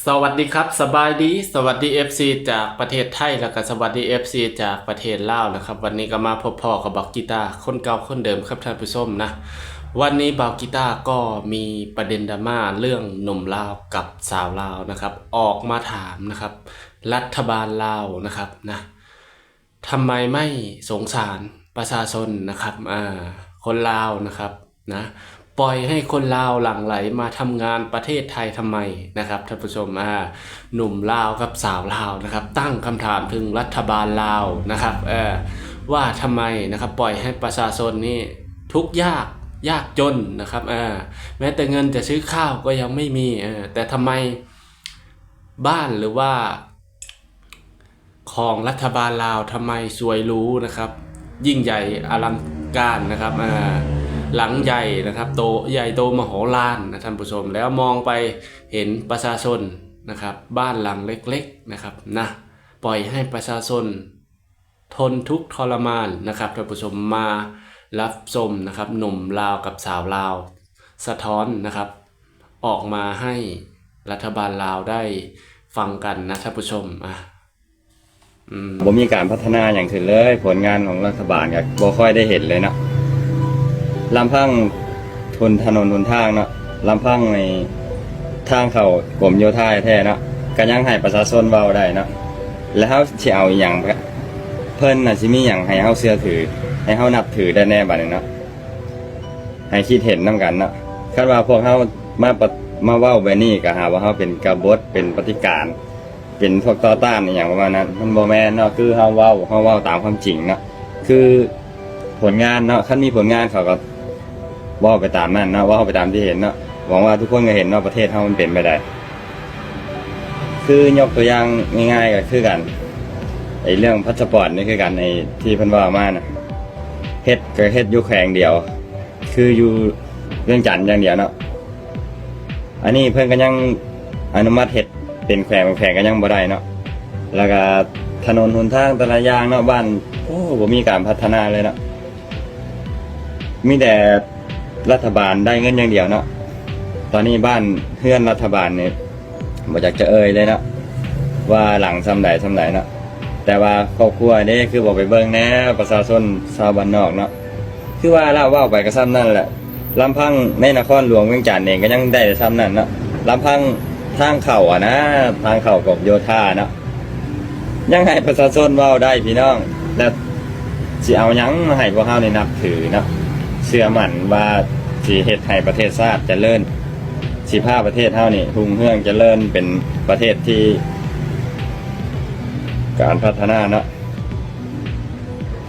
สวัสดีครับสบายดีสวัสดี FC จากประเทศไทยแล้วก็สวัสดี FC จากประเทศลาวนะครับวันนี้ก็มาพบพ่อกับบอกกีตาร์คนเก่าคนเดิมครับท่านผู้ชมนะวันนี้บอกกีตาร์ก็มีประเด็นดราม่าเรื่องหนุ่มลาวกับสาวลาวนะครับออกมาถามนะครับรัฐบาลลาวนะครับนะทำไมไม่สงสารประชาชนนะครับคนลาวนะครับนะปล่อยให้คนลาวหลั่งไหลมาทำงานประเทศไทยทำไมนะครับท่านผู้ชมหนุ่มลาวกับสาวลาวนะครับตั้งคำถามถึงรัฐบาลลาวนะครับว่าทำไมนะครับปล่อยให้ประชาชนนี่ทุกข์ยากจนนะครับแม้แต่เงินจะซื้อข้าวก็ยังไม่มีแต่ทำไมบ้านหรือว่าของรัฐบาลลาวทำไมสวยหรูนะครับยิ่งใหญ่อลังการนะครับหลังใหญ่นะครับโตใหญ่โตมโหฬารนะท่านผู้ชมแล้วมองไปเห็นประชาชนนะครับบ้านหลังเล็กๆนะครับนะปล่อยให้ประชาชนทนทุกข์ทรมานนะครับท่านผู้ชมมารับชมนะครับหนุ่มลาวกับสาวลาวสะท้อนนะครับออกมาให้รัฐบาลลาวได้ฟังกันนะท่านผู้ชมบ่มีการพัฒนาอย่างถึงเลยผลงานของรัฐบาลก็บ่ค่อยได้เห็นเลยเนาะลำพังทุนถนนหนทางเนาะลำพังในทางเข้ากรมโยธาแท้เนาะก็ยังให้ประชาชนเว้าได้เนาะแล้วเฮาสิเอาอีหยังเพิ่นน่ะสิมีหยังให้เฮาเชื่อถือให้เฮานับถือได้แน่บัดนี้เนาะให้คิดเห็นนํกันเนาะคันว่าพวกเฮามาเว้าแบบนี้ก็หาว่าเฮาเป็นกบฏเป็นปฏิการเป็นพวกต่อต้านอย่างประมาณนั้นมันบ่แม่นเนาะคือเฮาเว้าตามความจริงเนาะคือผลงานเนาะคันมีผลงานเขาก็เว้าไปตามนั้นเนาะเว้าไปตามที่เห็นเนาะหวังว่าทุกคนก็เห็นเนาะประเทศเฮามันเป็นไปได้คือยกตัวอย่างง่ายๆก็คือกันไอ้เรื่องพาสปอร์ตนี่คือกันไอ้ที่เพิ่นว่ามาน่ะเฮ็ดก็เฮ็ดอยู่แขวงเดียวคืออยู่เรื่องจันทน์อย่างเดียวเนาะอันนี้เพิ่นก็ยังอนุมัติเฮ็ดเป็นแขวงก็ยังบ่ได้เนาะแล้วก็ถนนหนทางแต่ละอย่างเนาะบ้านบ่มีการพัฒนาเลยเนาะมีแต่รัฐบาลได้เงินอย่างเดียวเนาะตอนนี้บ้านเฮือนรัฐบาลนี่บ่อยากจะเอ่ยเลยเนาะว่าหลังซ้ำใดเนาะแต่ว่าครอบครัวนี่คือบ่ไปเบิ่งแน่ประชาชนชาวบ้านนอกเนาะคือว่าเราเว้าไปก็ซ้ำนั่นแหละลำพังในนครหลวงเวียงจันทน์เองก็ยังได้ซ้ำนั่นเนาะลำพังทางเข้านะทางเข้ากับโยธาเนาะยังให้ประชาชนเว้าได้พี่น้องแล้วสิเอาหยังมาให้พวกเฮานี่นับถือเนาะเชื่อมั่นว่าสิเฮ็ดให้ประเทศชาติเจริญสิพาประเทศเฮานี่รุ่งเรืองเจริญเป็นประเทศที่การพัฒนาเนาะ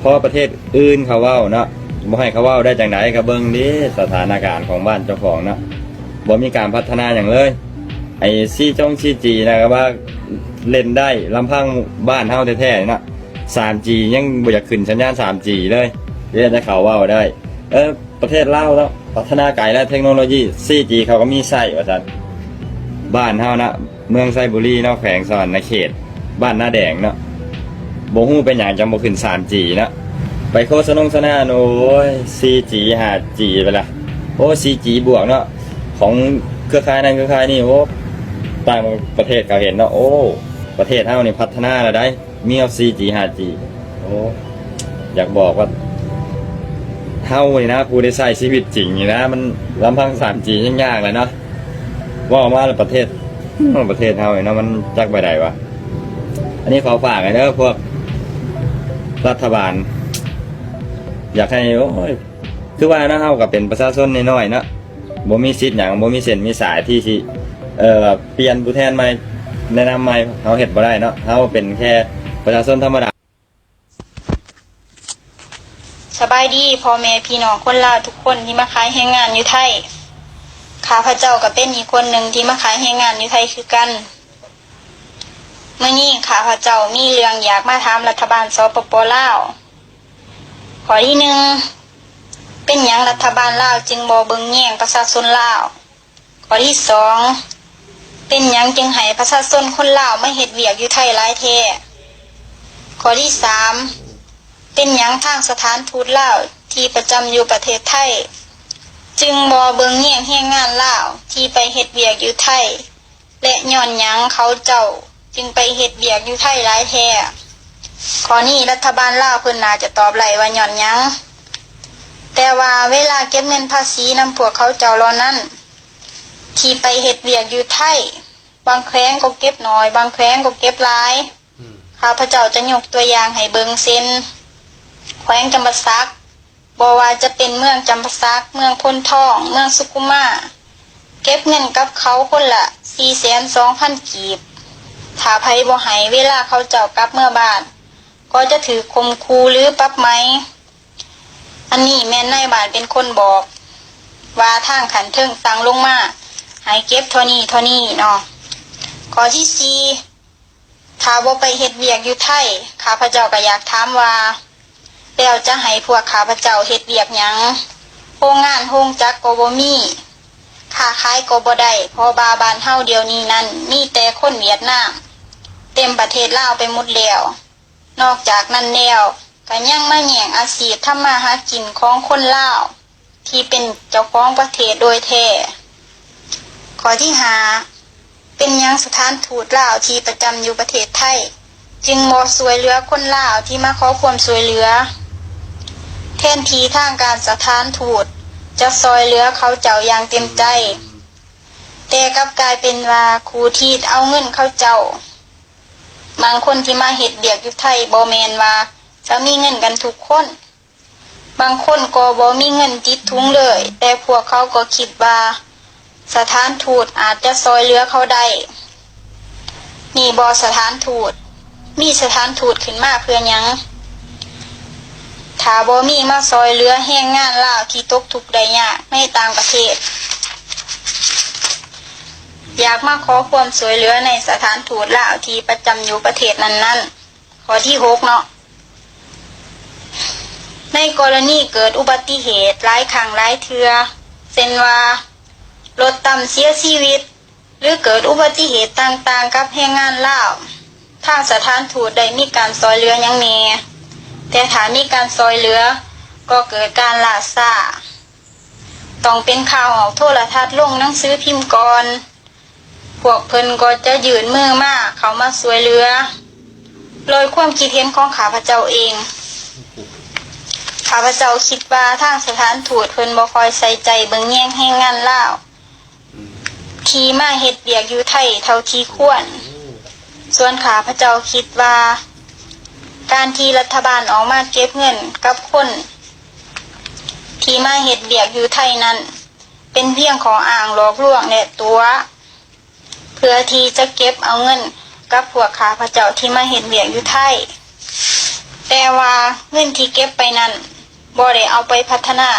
พอประเทศอื่นเขาเว้าเนาะบ่ให้เขาเว้าได้จังได๋ก็เบิ่งดิสถานการณ์ของบ้านเจ้าของเนาะบ่มีการพัฒนาหยังเลยไอ้4G นะก็ว่าเล่นได้ลำพังบ้านเฮาแท้ๆเนาะ 3G ยังบ่อยากขึ้นสัญญาณ 3G เลยเรียกได้เขาเว้าได้ประเทศลาวแล้วพัฒนาไกลแล้วเทคโนโลยี 4G เขาก็มีใช้ว่าซั่นบ้านเฮานะเมืองไซบุรีเนาะแขวงสวรรณเขตบ้านหน้าแดงเนาะบ่ฮู้เป็นหยังจังบ่ขึ้น 3G เนาะไปโฆษณาโอ้ย 4G 5G ไปละโอ้ 4G บวกเนาะของเครือข่ายนั้นเครือข่ายนี่โอ้ต่างประเทศเขาเห็นเนาะโอ้ประเทศเฮานี่พัฒนาแล้วได้มีเอา 4G 5G โอ้อยากบอกว่าเฮานี่นะผู้ได้ใช้ชีวิตจริงนี่นะมันลำพัง 3G ยังยากเลยเนาะว่ามาแล้วประเทศเฮานี่เนาะมันจักไปได้วะอันนี้ขอฝากไว้เด้อพวกรัฐบาลอยากให้โอ้ยคือว่านะเฮาก็เป็นประชาชนน้อยๆเนาะบ่มีสิทธิ์หยังบ่มีเส้นมีสายที่สิเปลี่ยนผู้แทนใหม่แนะนำใหม่เฮาเฮ็ดบ่ได้เนาะเฮาเป็นแค่ประชาชนธรรมดาสบายดีพ่อแม่พี่น้องคนลาวทุกคนที่มาขายแรงงานอยู่ไทยข้าพเจ้าก็เป็นอีกคนหนึ่งที่มาขายแรงงานอยู่ไทยคือกันเมื่อนี้ข้าพเจ้ามีเรื่องอยากมาถามรัฐบาลสปป.ลาวข้อที่หนึ่งเป็นหยังรัฐบาลลาวจึงบ่เบิ่งแย่งประชาชนลาวข้อที่สองเป็นหยังจึงให้ประชาชนคนลาวมาเฮ็ดเวียกอยู่ไทยหลายแท้ข้อที่สามเป็นหยังทางสถานทูตลาวที่ประจำอยู่ประเทศไทยจึงบ่เบิ่งแย่งแรงงานลาวที่ไปเฮ็ดเวียกอยู่ไทย และย้อนหยังเขาเจ้าจึงไปเฮ็ดเวียกอยู่ไทยหลายแท้ข้อนี้รัฐบาลลาวเพิ่นน่าจะตอบไหลว่าย้อนหยังแต่ว่าเวลาเก็บเงินภาษีนำพวกเขาเจ้าเหล่านั้นที่ไปเฮ็ดเวียกอยู่ไทยบางแขวงก็เก็บน้อยบางแขวงก็เก็บหลายข้าพเจ้าจะยกตัวอย่างให้เบิ่งเส้นแขวงจำปาสักบ่ว่าจะเป็นเมืองจำปาสักเมืองพนทองเมืองสุขุมาเก็บเงินกับเขาคนละ 420,000 กีบถ้าไผบ่ให้เวลาเขาเจ้ากลับเมื่อบ้านก็จะถือข่มขู่หรือปรับไหมอันนี้แม่นนายบ้านเป็นคนบอกว่าทางขันเทิงสั่งลงมาให้เก็บเท่านี้เนาะข้อที่ 4ถ้าบ่ไปเฮ็ดเวียกอยู่ไทยข้าพเจ้าก็อยากถามว่าแล้วจะให้พวกข้าพเจ้าเฮ็ดเวียกหยังโรงงานโรงจักรก็บ่มีค้าขายก็บ่ได้เพราะบ้านเฮาเดี๋ยวนี้นั้นมีแต่คนเวียดนามเต็มประเทศลาวไปหมดแล้วนอกจากนั้นแล้วก็ยังมาแย่งอาชีพทำมาหากินของคนลาวที่เป็นเจ้าของประเทศโดยแท้ข้อที่ 5เป็นหยังสถานทูตลาวที่ประจำอยู่ประเทศไทยจึงบ่ช่วยเหลือคนลาวที่มาขอความช่วยเหลือแทนที่ทางการสถานทูตจะซอยเหลือเขาเจ้าอย่างเต็มใจแต่กลับกลายเป็นว่าครูที่เอาเงินเขาเจ้าบางคนที่มาเฮ็ดเวียกอยู่ไทยบ่แม่นว่าจะมีเงินกันทุกคนบางคนก็บ่มีเงินติดถุงเลยแต่พวกเขาก็คิดว่าสถานทูตอาจจะซอยเหลือเขาได้นี่บ่สถานทูตมีสถานทูตขึ้นมาเพื่อหยังถ้าบ่มีมาซอยเหลือแรงงานลาวที่ตกทุกข์ได้ยากในต่างประเทศอยากมาขอความช่วยเหลือในสถานทูตลาวที่ประจำอยู่ประเทศนั้นๆข้อที่ 6เนาะในกรณีเกิดอุบัติเหตุหลายครั้งหลายเทื่อเช่นว่ารถต่ำเสียชีวิตหรือเกิดอุบัติเหตุต่างๆกับแรงงานลาวทางสถานทูตได้มีการซอยเหลือหยังแหน่แต่ถ้ามีการซอยเหลือก็เกิดการล่าช้าต้องเป็นข่าวออกโทรทัศน์ลงหนังสือพิมพ์ก่อนพวกเพิ่นก็จะยื่นมือมาเข้ามาช่วยเหลือโดยความคิดเห็นของข้าพเจ้าเองข้าพเจ้าคิดว่าทางสถานทูตเพิ่นบ่ค่อยใส่ใจเบิ่งแย่งแรงงานลาวที่มาเฮ็ดเวียกอยู่ไทยเท่าที่ควรส่วนข้าพเจ้าคิดว่าการที่รัฐบาลออกมาเก็บเงินกับคนที่มาเฮ็ดเวียกอยู่ไทยนั้นเป็นเพียงข้ออ้างหลอกลวงและตัวเพื่อที่จะเก็บเอาเงินกับพวกข้าพเจ้าที่มาเฮ็ดเวียกอยู่ไทยแต่ว่าเงินที่เก็บไปนั้นบ่ได้เอาไปพัฒนา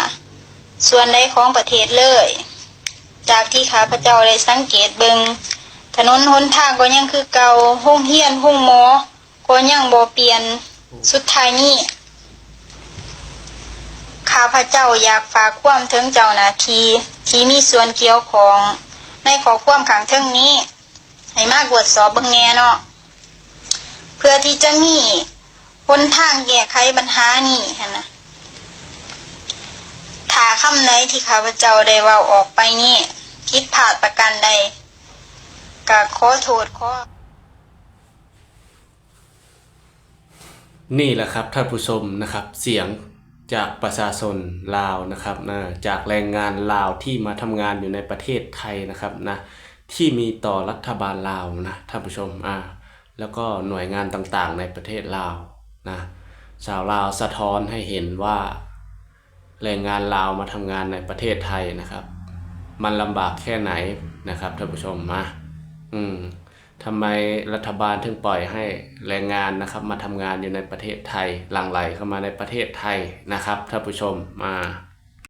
ส่วนใดของประเทศเลยจากที่ข้าพเจ้าได้สังเกตเบิ่งถนนหนทางก็ยังคือเก่าโรงเรียนโรงหมอก็ยังบ่เปลี่ยนสุดท้ายนี้ข้าพเจ้าอยากฝากความถึงเจ้าหน้าที่ที่มีส่วนเกี่ยวข้องในข้อความข้างเทิงนี้ให้มาตรวจสอบเบิ่งแหน่เนาะเพื่อที่จะมีหนทางแก้ไขปัญหานี้หั่นนะถ้าคำใดที่ข้าพเจ้าได้เว้าออกไปนี่ผิดพลาดประการใดก็ขอโทษขอ นี่แหละครับท่านผู้ชมนะครับเสียงจากประชาชนลาวนะครับนะจากแรงงานลาวที่มาทำงานอยู่ในประเทศไทยนะครับนะที่มีต่อรัฐบาลลาวนะท่านผู้ชมแล้วก็หน่วยงานต่างๆในประเทศลาวนะชาวลาวสะท้อนให้เห็นว่าแรงงานลาวมาทำงานในประเทศไทยนะครับมันลำบากแค่ไหนนะครับท่านผู้ชมทำไมรัฐบาลถึงปล่อยให้แรงงานนะครับมาทำงานอยู่ในประเทศไทยหลั่งไหลเข้ามาในประเทศไทยนะครับท่านผู้ชม